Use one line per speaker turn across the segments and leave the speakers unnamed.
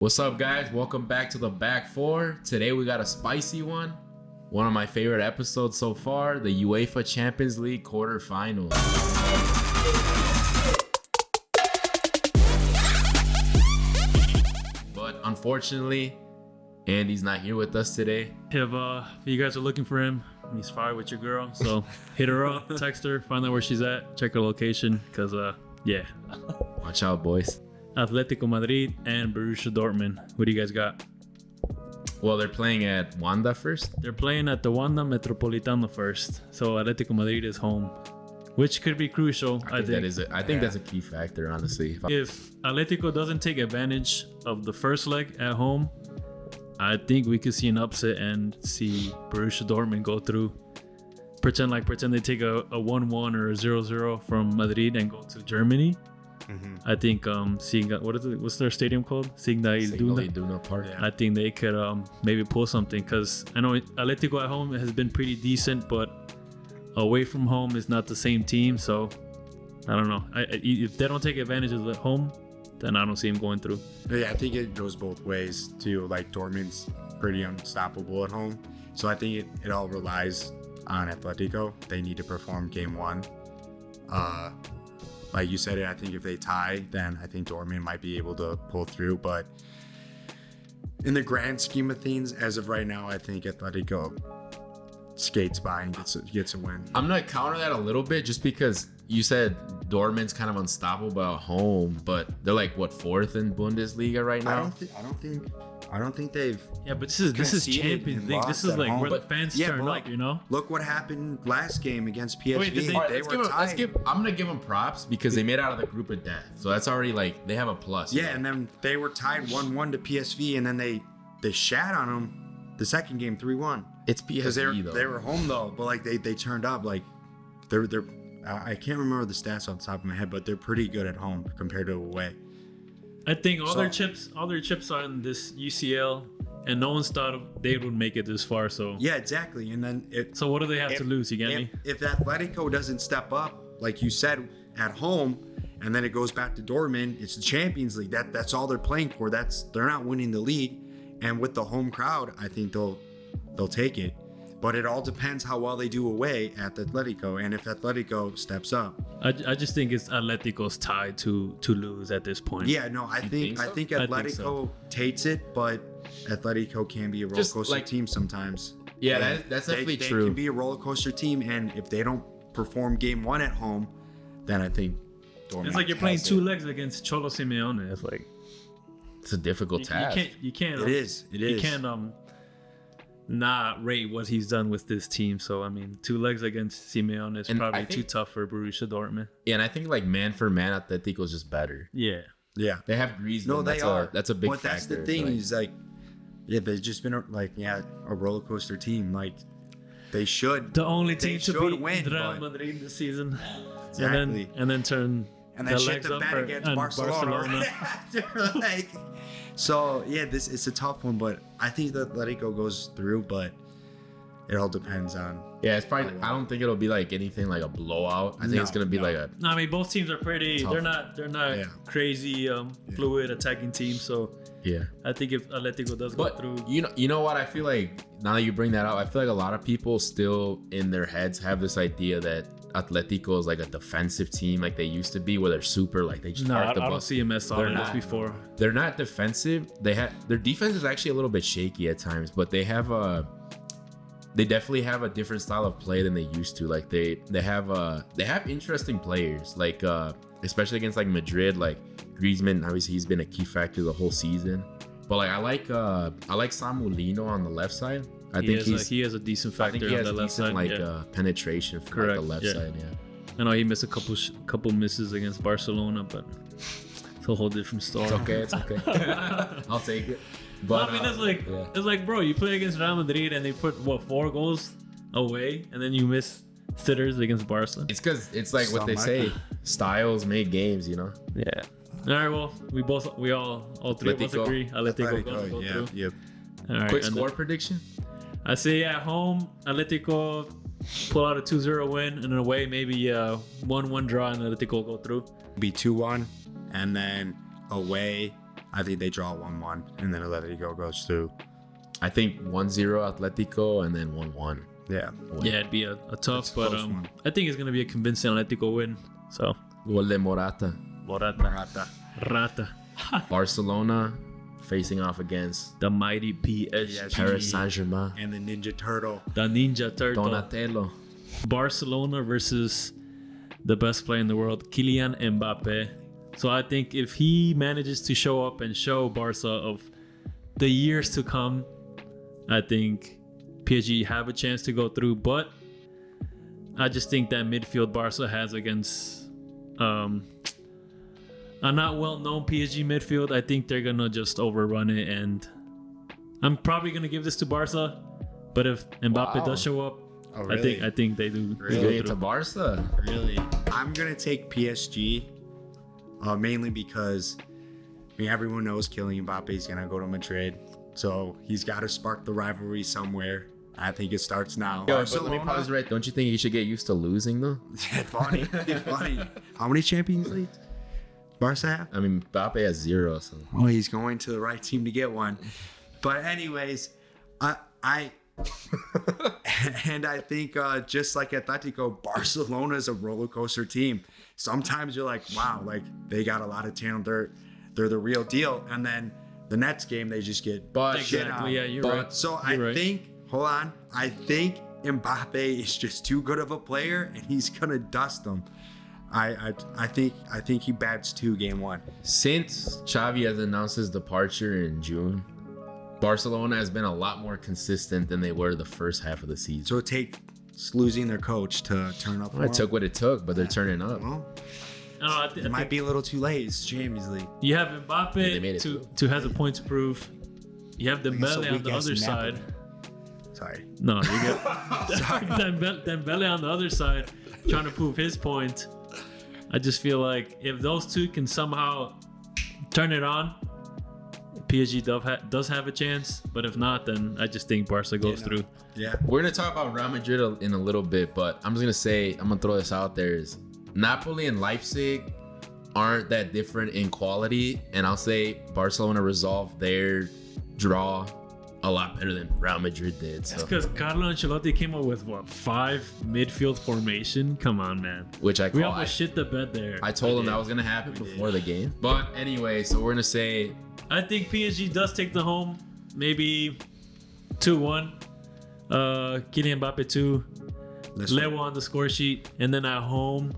What's up, guys? Welcome back to the Back Four. Today we got a spicy one. One of my favorite episodes so far, the UEFA Champions League quarterfinals. But unfortunately, Andy's not here with us today.
If you guys are looking for him, he's fired with your girl. So hit her up, text her, find out where she's at, check her location. Because, yeah.
Watch out, boys.
Atletico Madrid and Borussia Dortmund. What do you guys got?
Well, they're playing at Wanda first.
They're playing at the Wanda Metropolitano first. So Atletico Madrid is home, which could be crucial. I think
that's a key factor, honestly.
If Atletico doesn't take advantage of the first leg at home, I think we could see an upset and see Borussia Dortmund go through. Pretend they take a 1-1 or a 0-0 from Madrid and go to Germany. Mm-hmm. I think what's their stadium called? Signal
Iduna Park.
Yeah. I think they could maybe pull something, because I know Atletico at home has been pretty decent, but away from home is not the same team. So I don't know. If they don't take advantage of it at home, then I don't see him going through.
Yeah, I think it goes both ways too. Like, Dortmund's pretty unstoppable at home, so I think it all relies on Atletico. They need to perform game one. Like you said, I think if they tie, then I think Dortmund might be able to pull through. But in the grand scheme of things, as of right now, I think Atletico skates by and gets a win.
I'm gonna counter that a little bit, just because you said Dortmund's kind of unstoppable at home, but they're like fourth in Bundesliga right now.
I don't think they've.
Yeah, but this is Champions League. This is like where the fans turn up, you know.
Look what happened last game against PSV.
Wait,
they were tied.
I'm gonna give them props because they made out of the group of death, so that's already like they have a plus.
Yeah, and then they were tied 1-1 to PSV, and then they shat on them the second game 3-1.
It's PSV though.
They were home though, but like they turned up. Like they're I can't remember the stats off the top of my head, but they're pretty good at home compared to away.
I think all their chips are in this UCL, and no one's thought they would make it this far. So
yeah, exactly. And then
so what do they have to lose? You get me?
If Atletico doesn't step up, like you said, at home, and then it goes back to Dortmund, it's the Champions League. That's all they're playing for. They're not winning the league, and with the home crowd, I think they'll take it. But it all depends how well they do away at Atletico, and if Atletico steps up.
I just think it's Atletico's tied to lose at this point.
Yeah, no, I think Atletico takes it, but Atletico can be a roller coaster team sometimes.
Yeah, that's definitely true.
They can be a roller coaster team, and if they don't perform game one at home, then I think Dortmund.
It's like you're playing two legs against Cholo Simeone.
It's a difficult task.
You can't.
It is.
You can't not rate what he's done with this team. So I mean, two legs against Simeone is probably too tough for Borussia Dortmund.
Yeah, and I think like man for man, Atletico is just better.
Yeah.
They have Griezmann.
No, they are.
That's a big
factor. But that's the thing. He's like, they've just been a roller coaster team. Like they should.
The only team to beat
win,
Real Madrid this season.
Exactly.
And then turn.
And then shit the bet against Barcelona. So yeah, it's a tough one, but I think that Atletico goes through, but it all depends on.
Yeah, it's probably. I don't think it'll be like anything like a blowout. I think it's gonna be like a.
No, I mean both teams are pretty. Tough. They're not crazy fluid attacking teams. So
yeah,
I think if Atletico does go through,
you know what I feel like now that you bring that up, I feel like a lot of people still in their heads have this idea that Atletico is like a defensive team like they used to be, where they're super like they just park the bus.
I don't see them as solid as before.
They're not defensive. Their defense is actually a little bit shaky at times, but they definitely have a different style of play than they used to. Like they have interesting players, like especially against like Madrid. Like Griezmann, obviously he's been a key factor the whole season. But like I like Samulino on the left side. I think
he has a decent factor on the left side.
Penetration from like, the left side. Yeah.
I know he missed a couple misses against Barcelona, but it's a whole different story.
It's okay. I'll take it. But
I mean, it's like, bro, you play against Real Madrid and they put 4 goals away, and then you miss sitters against Barca.
It's because it's like what they say: styles make games. You know.
Yeah. All right. Well, all three of us agree. Atletico go through.
Yep.
All right.
Quick score prediction.
I say at home, Atletico pull out a 2-0 win, and away maybe a 1-1 draw, and Atletico go through.
Be 2-1, and then away I think they draw 1-1, and then Atletico goes through.
I think 1-0 Atletico and then 1-1.
Yeah.
Yeah, it'd be a tough,
That's a
but
close one.
I think it's gonna be a convincing Atletico win. So
Gol de Morata.
Morata. Rata.
Barcelona facing off against
The mighty PSG.
Paris Saint-Germain.
And the Ninja Turtle.
The Ninja Turtle.
Donatello.
Barcelona versus the best player in the world, Kylian Mbappe. So I think if he manages to show up and show Barca of the years to come, I think PSG have a chance to go through. But I just think that midfield Barca has against a not well-known PSG midfield, I think they're gonna just overrun it, and I'm probably gonna give this to Barca. But if Mbappe
Wow.
does show up,
Oh, really?
I think they do.
Really?
You're
go
going to
through.
Barca.
Really? I'm going to take PSG, mainly because everyone knows Kylian Mbappe is going to go to Madrid. So he's got to spark the rivalry somewhere. I think it starts now.
Yo, but let me pause right. Don't you think you should get used to losing though?
funny. Funny. How many Champions Leagues Barca have?
I mean, Mbappe has 0. So
Oh, he's going to the right team to get one. But anyways, I and I think just like Atletico, Barcelona is a roller coaster team. Sometimes you're like, wow, like they got a lot of talent. They're the real deal. And then the next game they just get
But
shit
Exactly.
on.
Yeah, you're
But-
right.
So
You're
I
right.
think, hold on, I think Mbappe is just too good of a player, and he's gonna dust them. I think he bats 2 game 1.
since Xavi has announced his departure in June, Barcelona has been a lot more consistent than they were the first half of the season.
So it takes losing their coach to turn up.
Well, it took what it took, but they're turning up.
Well,
I don't know, I
it
think
might be a little too late. It's Champions League.
you have
they made
Mbappe
it
to has a point to prove. You have
It's a
Dembele on
weak
the
ass
other
Napoli.
side.
Sorry.
No, you get Dembele on the other side trying to prove his point. I just feel like if those two can somehow turn it on, PSG does have a chance. But if not, then I just think Barca goes through.
Yeah.
We're gonna talk about Real Madrid in a little bit, but I'm just gonna say, I'm gonna throw this out there: is Napoli and Leipzig aren't that different in quality, and I'll say Barcelona resolved their draw a lot better than Real Madrid did.
That's
So,
because Carlo Ancelotti came up with 5 midfield formation. Come on, man.
which I
We
call,
almost shit the bed there.
I told him that was gonna happen before the game. But anyway, so we're gonna say
I think PSG does take the home, maybe 2-1. Kylian Mbappe 2,
This
Leo on the score sheet, and then at home,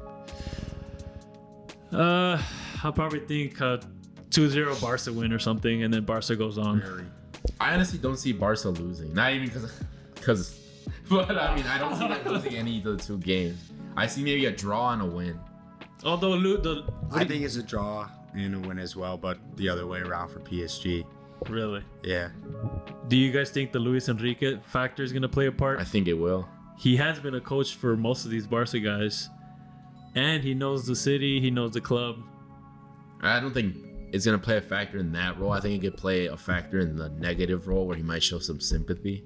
I'll probably think 2-0 Barca win or something, and then Barca goes on.
really.
I honestly don't see Barca losing. Not even because, but I mean, I don't see them losing any of the 2 games. I see maybe a draw and a win.
Although
I think it's a draw and a win as well, but the other way around for PSG.
really,
Yeah.
do you guys think the Luis Enrique factor is gonna play a part?
I think it will.
He has been a coach for most of these Barca guys, and he knows the city, he knows the club.
I don't think it's gonna play a factor in that role. I think it could play a factor in the negative role where he might show some sympathy.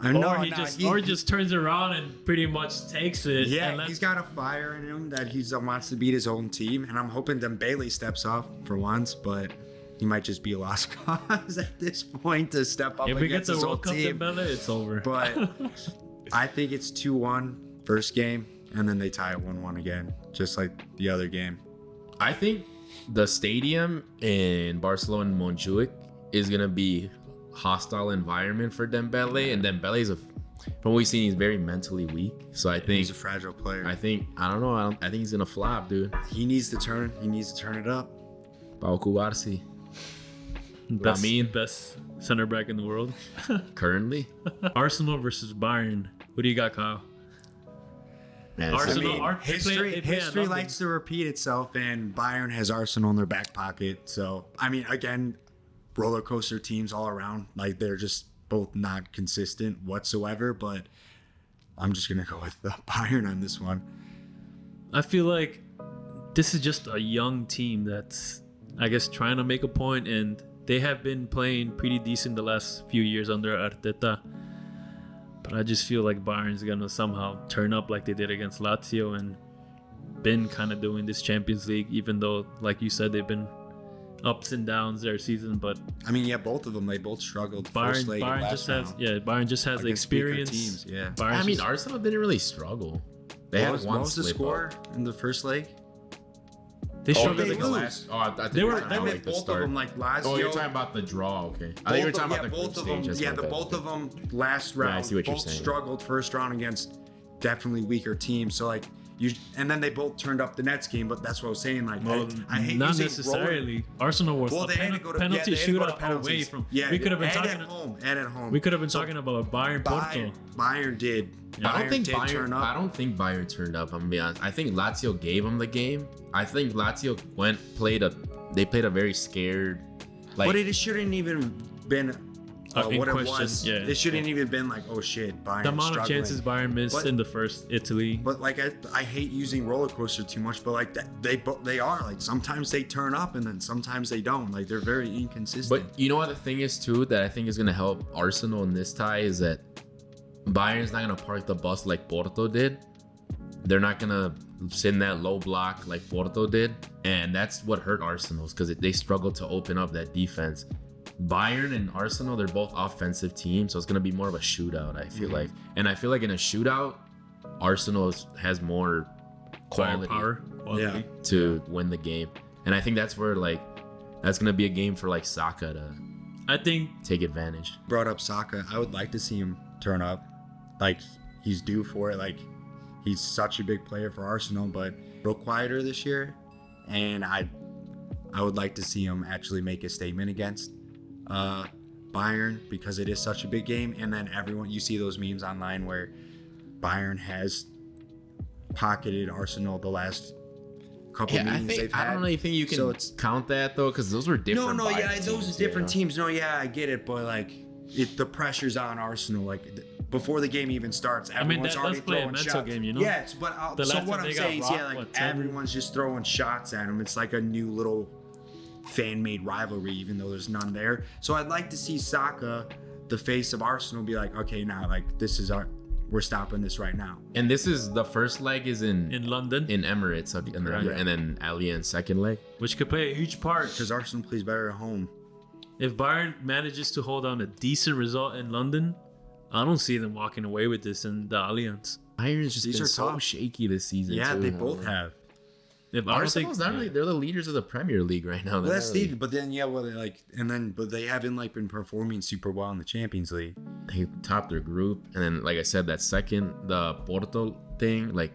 Or he just turns around and pretty much takes it.
Yeah,
and
he's got a fire in him that he wants to beat his own team, and I'm hoping Dembele steps up for once, but he might just be a lost cause at this point to step up
if we get
against
the
his own
World Cup
team.
Dembele, it's over.
But I think it's 2-1 first game, and then they tie it 1-1 again, just like the other game.
I think the stadium in Barcelona Montjuic is gonna be hostile environment for Dembele, and Dembele's from what we've seen, he's very mentally weak. So I think
He's a fragile player.
I don't know. I think he's gonna flop, dude.
He needs to turn it up.
Pau Cubarsi
Best,
mean?
best center back in the world.
currently.
Arsenal versus Bayern. What do you got, Kyle?
Man,
Arsenal-
I mean,
Ar- they play at
history
London.
likes to repeat itself, and Bayern has Arsenal in their back pocket. So, I mean, again, roller coaster teams all around. Like, they're just both not consistent whatsoever. But I'm just gonna go with the Bayern on this one.
I feel like this is just a young team that's, I guess, trying to make a point, and they have been playing pretty decent the last few years under Arteta. But I just feel like Bayern's gonna somehow turn up like they did against Lazio and been kind of doing this Champions League, even though, like you said, they've been ups and downs their season, but
I mean, yeah, both of them, they both struggled. First leg and last round
Bayern just has the
against weaker
experience.
teams. Yeah.
Bayern's
I mean,
just-
Arsenal didn't really struggle. They had
What
one
was the
slip
score
up.
in the first leg?
they
Oh,
struggled
they
against
lose.
last. Oh, I think
They
you
were
talking about,
they
like, the
both of
start.
them like Lazio.
Oh, you're talking about the draw. Okay. I think you were talking about the group
both of them.
stage. That's
Yeah,
my
the
bad.
both of them last
Yeah, I
round.
see what you're
Both
saying.
struggled first round against definitely weaker teams. So like and then they both turned up the Nets game. But that's what I was saying. Like
well,
I hate
not
using
necessarily. Arsenal was
Well,
a
they had to go to
penalty
they had to go to
shootout
penalties.
away from.
Yeah,
we could have been
and
talking
at home. And at home.
We could have been
So
talking about Bayern Porto.
Bayern did.
Yeah.
I don't think
did
Bayern.
turn up.
I don't think Bayern turned up. I'm gonna be honest. I think Lazio gave them the game. I think Lazio They played a very scared. Like,
But it shouldn't even been
In
what it
question,
was.
yeah.
It shouldn't even been like, oh shit, Bayern.
The amount of
struggling.
chances Bayern missed
But-
in the first Italy.
But like I hate using roller coaster too much, but like they are like sometimes they turn up and then sometimes they don't. Like they're very inconsistent.
but you know what the thing is too that I think is gonna help Arsenal in this tie is that Bayern's not gonna park the bus like Porto did. They're not gonna sit in that low block like Porto did, and that's what hurt Arsenal's because they struggled to open up that defense. Bayern and Arsenal, they're both offensive teams, so it's gonna be more of a shootout. I feel like, and I feel like in a shootout, Arsenal has more quality
Firepower, quality.
to win the game, and I think that's where that's gonna be a game for like Saka to
I think
take advantage.
Brought up Saka. I would like to see him turn up. Like he's due for it. Like he's such a big player for Arsenal, but real quieter this year. And I would like to see him actually make a statement against Bayern because it is such a big game. And then you see those memes online where Bayern has pocketed Arsenal the last couple meetings they've had.
I don't really think you can
So it's-
count that though, because those were different.
No,
Bayern
yeah, those
teams,
are different
you know?
teams. No, yeah, I get it, but like, the pressure's on Arsenal. Like before the game even starts, everyone's
that's
already
playing
throwing
mental
shots.
game, you know?
Yes, but
The
so
last
what
time
I'm
they got
saying is, yeah,
rocked,
like
10?
everyone's just throwing shots at them. It's like a new little fan-made rivalry, even though there's none there. So I'd like to see Saka, the face of Arsenal, be like, okay, now like we're stopping this right now.
And this is the first leg is in
London,
Emirates, and then Allianz second leg.
which could play a huge part.
Because Arsenal plays better at home.
If Bayern manages to hold on a decent result in London, I don't see them walking away with this in the Allianz.
Bayern's just
These
been
are
so
tough.
shaky this season.
Yeah,
too.
they both have.
If I don't
Arsenal's
think,
not really. They're the leaders of the Premier League right now.
Well,
They're
that's
not really-
Steve. But then, yeah, well, but they haven't like been performing super well in the Champions League.
They topped their group, and then like I said, that second the Porto thing. Like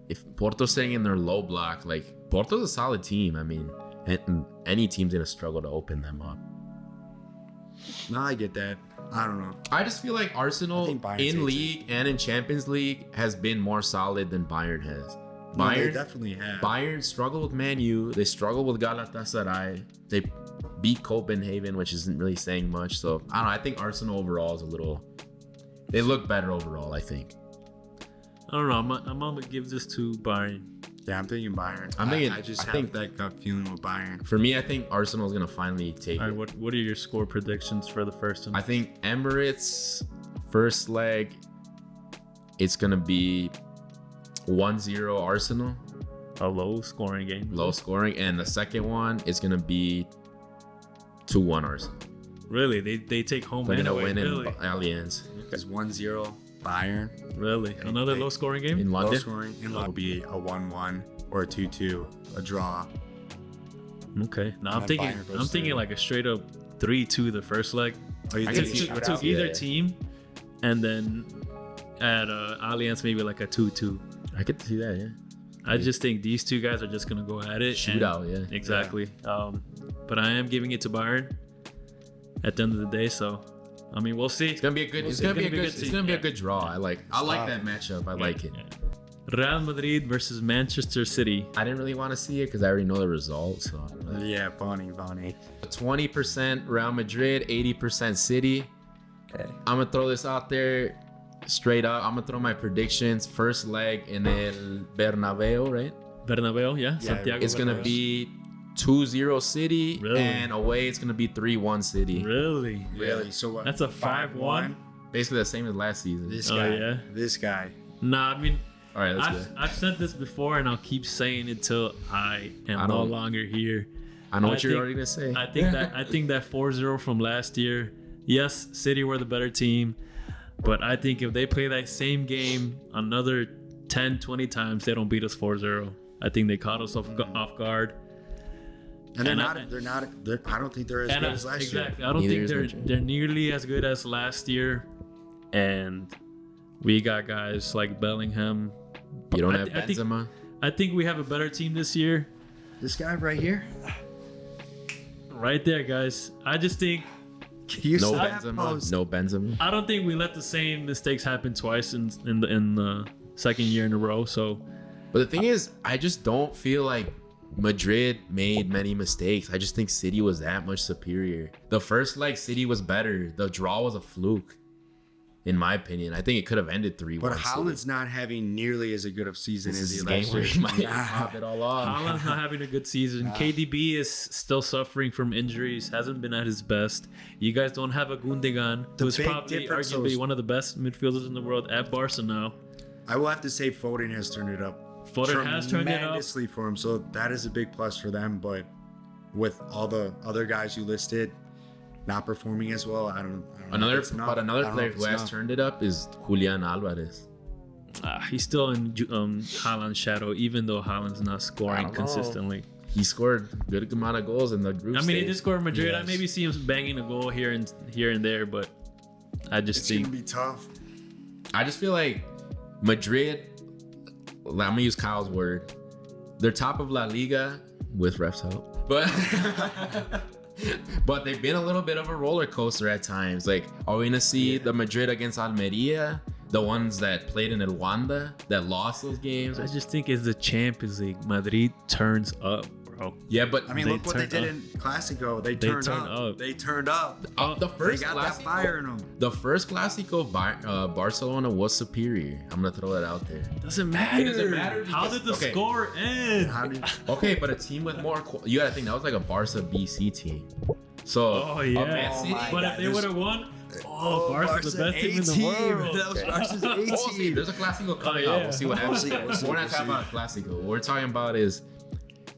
if Porto's staying in their low block, like Porto's a solid team. I mean, and any team's gonna struggle to open them up.
No, I get that. I don't know.
I just feel like
I
Arsenal
think Bayern takes
in
it.
league and in Champions League has been more solid than Bayern has.
No, they
Bayern
definitely have.
Bayern struggled with Man U. They struggled with Galatasaray. They beat Copenhagen, which isn't really saying much. So I don't know. I think Arsenal overall is a little. They look better overall. I think.
I don't know. I'm gonna give this to Bayern.
Yeah, I'm thinking Bayern.
I'm thinking-
I just
I
have
think-
that gut feeling with Bayern.
For me, I think Arsenal's gonna finally take
All
it.
right, what are your score predictions for the first one?
I think Emirates first leg, it's gonna be 1-0 Arsenal,
A low scoring game.
low scoring, and the second one is gonna be 2-1 Arsenal.
Really? They take home
They're
and
gonna
away.
win
Really?
in Allianz
It's 1-0 Bayern.
Really? Another low scoring game?
in
Low
London.
scoring. And it'll be a 1-1 or a 2-2, a draw.
Okay. No, I'm
then
thinking.
Bayern goes
I'm thinking
through.
like a straight up 3-2 the first leg.
Oh, you
I
think
can
it's
see-
shootout?
Took either
Yeah.
team, and then at Allianz maybe like a 2-2.
I could see that, yeah.
I just think these two guys are just gonna go at it. and-
Shootout, yeah.
Exactly. But I am giving it to Bayern at the end of the day. So, I mean, we'll see.
It's gonna be a good. It's gonna be a good. It's gonna be a good draw. I like that matchup. I like it.
Real Madrid versus Manchester City.
I didn't really want to see it because I already know the result. So
Yeah, funny.
20% Real Madrid, 80% City.
Okay.
I'm gonna throw this out there straight up. I'm gonna throw my predictions. First leg in El Bernabeu, right?
Bernabeu, yeah.
Yeah,
Santiago.
It's gonna
Bernabeu.
be 2-0 City,
Really?
and away it's gonna be 3-1 City.
Really?
Really? So what?
That's a 5-1.
Basically the same as last season.
This
Oh,
guy.
yeah?
This guy.
Nah, I mean,
All right, let's go.
I've said this before, and I'll keep saying it till I am no
don't-
longer here.
I know what you're already gonna say.
I think that 4-0 from last year. Yes, City were the better team, but I think if they play that same game another 10, 20 times, they don't beat us 4-0. I think they caught us off guard.
And I don't think they're as good as last year.
Exactly. I don't think they're nearly as good as last year. And we got guys like Bellingham.
You don't have Benzema.
I think we have a better team this year.
This guy right here.
Right there, guys. I just think
no Benzema.
I don't think we let the same mistakes happen twice in the second year in a row. So,
but the thing is, I just don't feel like Madrid made many mistakes. I just think City was that much superior. The first leg, City was better. The draw was a fluke, in my opinion. I think it could have ended 3-1.
But Haaland's not having nearly as good of season as he last year.
He might pop it all off.
Haaland's not having a good season. KDB is still suffering from injuries. Hasn't been at his best. You guys don't have a Gundogan, who's probably arguably one of the best midfielders in the world at Barca now.
I will have to say Foden has turned it up.
Foden has turned it up
tremendously for him, so that is a big plus for them. But with all the other guys you listed not performing as well, I don't
another player who has turned it up is Julian Alvarez.
He's still in Haaland's shadow, even though Haaland's not scoring consistently.
He scored a good amount of goals in the group stage.
He did score in Madrid. Yes. I maybe see him banging a goal here and there, but I just think
it's gonna be tough.
I just feel like Madrid, I'm gonna use Kyle's word, they're top of La Liga with refs help, but they've been a little bit of a roller coaster at times. Like, are we gonna see the Madrid against Almeria, the ones that played in El Wanda, that lost those games?
I just think it's the Champions League. Madrid turns up, bro.
Yeah, but
I mean, look what they did in Clásico. They turned up. They turned up.
The first
they got that fire in them.
The first Clásico, Barcelona was superior. I'm gonna throw that out there.
Doesn't matter.
It doesn't matter.
How did the score end?
Okay, but a team with more, you gotta think that was like a Barca BC team. So,
Man City, but if they would have won. Barca's the best team in the world.
That was Barca's A team.
There's a Clásico coming up. We'll see what happens. We're not talking about Clásico. What we're talking about is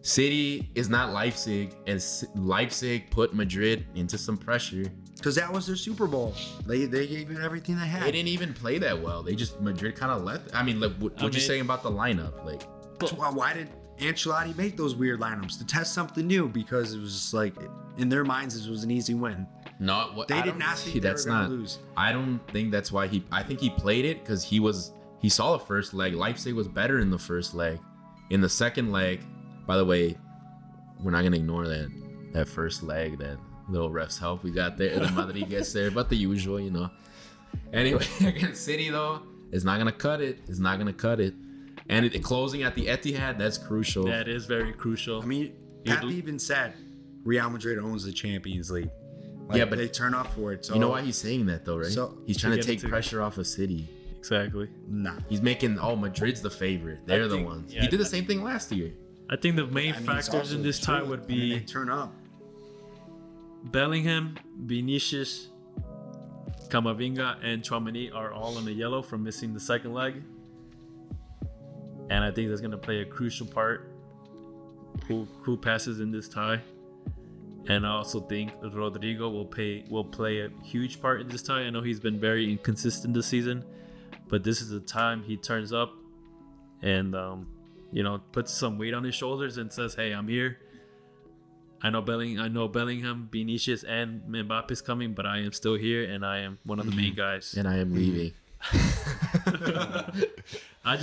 City is not Leipzig, and Leipzig put Madrid into some pressure.
Because that was their Super Bowl. They gave it everything they had.
They didn't even play that well. Madrid kind of left. I mean, what you saying about the lineup? Like,
why did Ancelotti make those weird lineups? To test something new, because it was just like, in their minds, this was an easy win. They did not think they were going to lose.
I don't think that's why I think he played it because he saw the first leg. Leipzig was better in the first leg. In the second leg, by the way, we're not going to ignore that first leg, that little refs help we got there. The Madrid gets there, but the usual, you know. Anyway, against City, though, it's not going to cut it. It's not going to cut it. And closing at the Etihad, that's crucial.
That is very crucial.
I mean, Pep even said Real Madrid owns the Champions League. But they turn off for it. So,
you know why he's saying that, though, right? So, he's trying to take pressure off of City.
Exactly.
Nah.
He's making, Madrid's the favorite. They're the ones. He did the same thing last year.
I think the main factors in this tie would be
they turn up.
Bellingham, Vinicius, Camavinga, and Tchouaméni are all in the yellow from missing the second leg. And I think that's going to play a crucial part who passes in this tie. And I also think Rodrigo will play a huge part in this tie. I know he's been very inconsistent this season, but this is the time he turns up and puts some weight on his shoulders and says, "Hey, I'm here. I know Bellingham, Vinicius, and Mbappe is coming, but I am still here, and I am one of the main guys.
And I am leaving."
I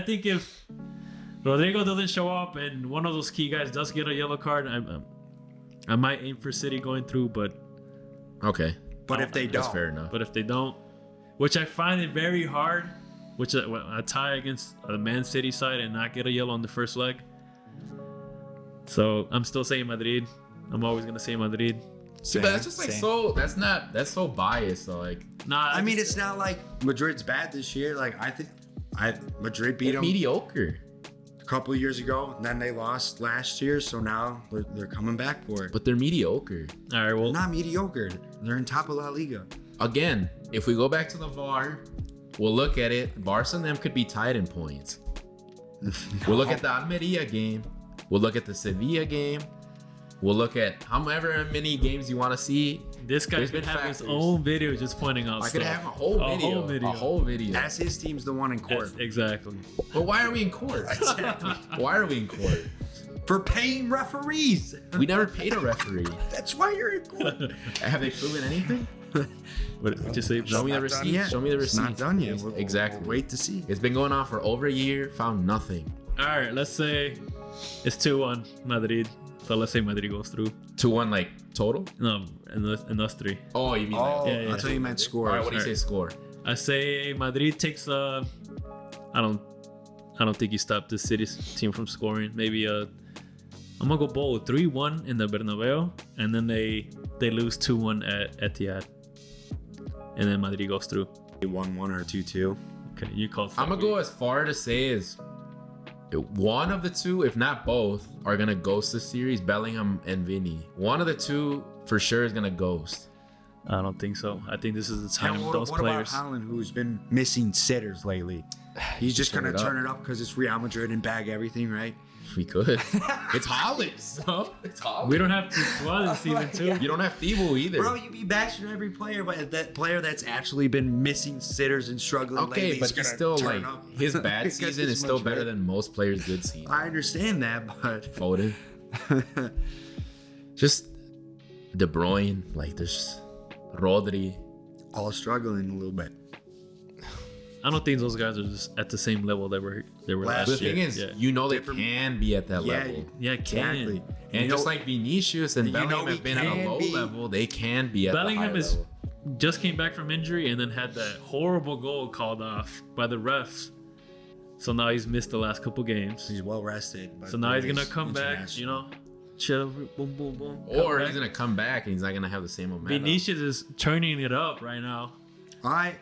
think if Rodrigo doesn't show up and one of those key guys does get a yellow card, I might aim for City going through, but
okay.
But if they don't,
that's fair enough.
But if they don't, which I find it very hard, which a tie against the Man City side and not get a yellow on the first leg. So I'm still saying Madrid. I'm always gonna say Madrid.
But that's just like that's so biased though. Like,
nah, I mean, it's not like Madrid's bad this year. Like, I think Madrid beat them
mediocre
a couple of years ago, and then they lost last year, so now they're coming back for it.
But they're mediocre.
All right, well,
not mediocre. They're in top of La Liga.
Again, if we go back to the VAR, we'll look at it. Barca and them could be tied in points. We'll look at the Almeria game. We'll look at the Sevilla game. We'll look at however many games you want to see.
This guy
There's
could
been
have his
factors.
own video just pointing out
I could
stuff.
have a whole video. A whole video.
As his team's the one in court.
Exactly.
But why are we in court? Why are we in court?
For paying referees.
We never paid a referee.
That's why you're in court.
Have they proven anything?
What you say?
Show me the
Not done
receipt.
yet.
Show me the
It's
receipt.
not done yet.
Exactly.
We'll wait to see.
It's been going on for over a year. Found nothing.
All right, let's say it's 2-1 Madrid. So let's say Madrid goes through.
2-1 like total.
No, and us three.
Oh, you mean?
Oh,
like,
yeah.
I thought you meant
All
scores.
right. What do you say? Score.
I say Madrid takes I don't think you stopped the City's team from scoring. Maybe I'm gonna go bold 3-1 in the Bernabeu, and then they lose 2-1 at Etihad, and then Madrid goes through.
1-1 or 2-2.
Okay, you call.
I'm gonna go as far to say as one of the two, if not both, are gonna ghost the series. Bellingham and Vinny. One of the two for sure is gonna ghost.
I don't think so. I think this is the time
And
those
what
players.
about Haaland, who's been missing sitters lately? He's just
Turn
gonna
it up.
turn it up because it's Real Madrid and bag everything, right?
We could. It's Holland. So it's Holland.
We don't have to dwell in season 2.
You don't have Thibaut either.
Bro, you be bashing every player, but that player that's actually been missing sitters and struggling
Okay,
lately
but
is
he's
gonna
still
turn
like
up.
his bad
Because
season
it's
is still
much
better
better.
than most players' good season.
I understand that, but
Foden. Just De Bruyne, like there's Rodri.
all struggling a little bit.
I don't think those guys are just at the same level they were last
The
year.
thing is,
yeah.
you know they
Different-
can be at that
Yeah,
level.
Yeah, can.
Exactly.
And
You
just
know-
like Vinicius and
you know
Bellingham
we
have been at a
can
low
be-
level, they can be at
Bellingham
the high
is
level.
just came back from injury and then had that horrible goal called off by the refs. So now he's missed the last couple games.
He's well rested. But
So now he's gonna
he's
come back,
international.
chill, boom, boom, boom.
Or
come
he's
back.
gonna come back and he's not gonna have the same momentum.
Vinicius is turning it up right now.
All right.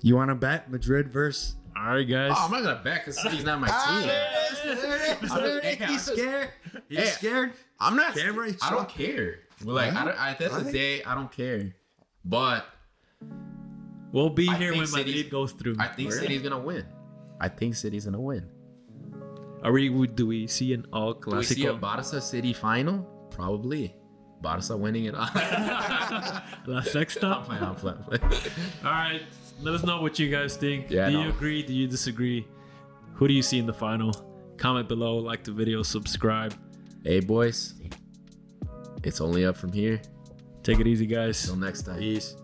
You want to bet Madrid versus?
All right, guys.
Oh, I'm not gonna bet because City's not my team.
He's scared. He's scared.
I'm not.
Camera,
I don't care. Like at the end of the
Alright.
day, I don't care. But
We'll be
I
here
think
when
City-
Madrid goes through.
I think City's gonna win.
Do we see an all
Do we see a
Clásico?
Barca City final? Probably. Barca winning it all.
La Sexta?
I'm playing.
All right. Let us know what you guys think.
Yeah,
do you
no.
agree? Do you disagree? Who do you see in the final? Comment below, like the video, subscribe.
Hey boys, it's only up from here.
Take it easy, guys.
Till next time.
Peace.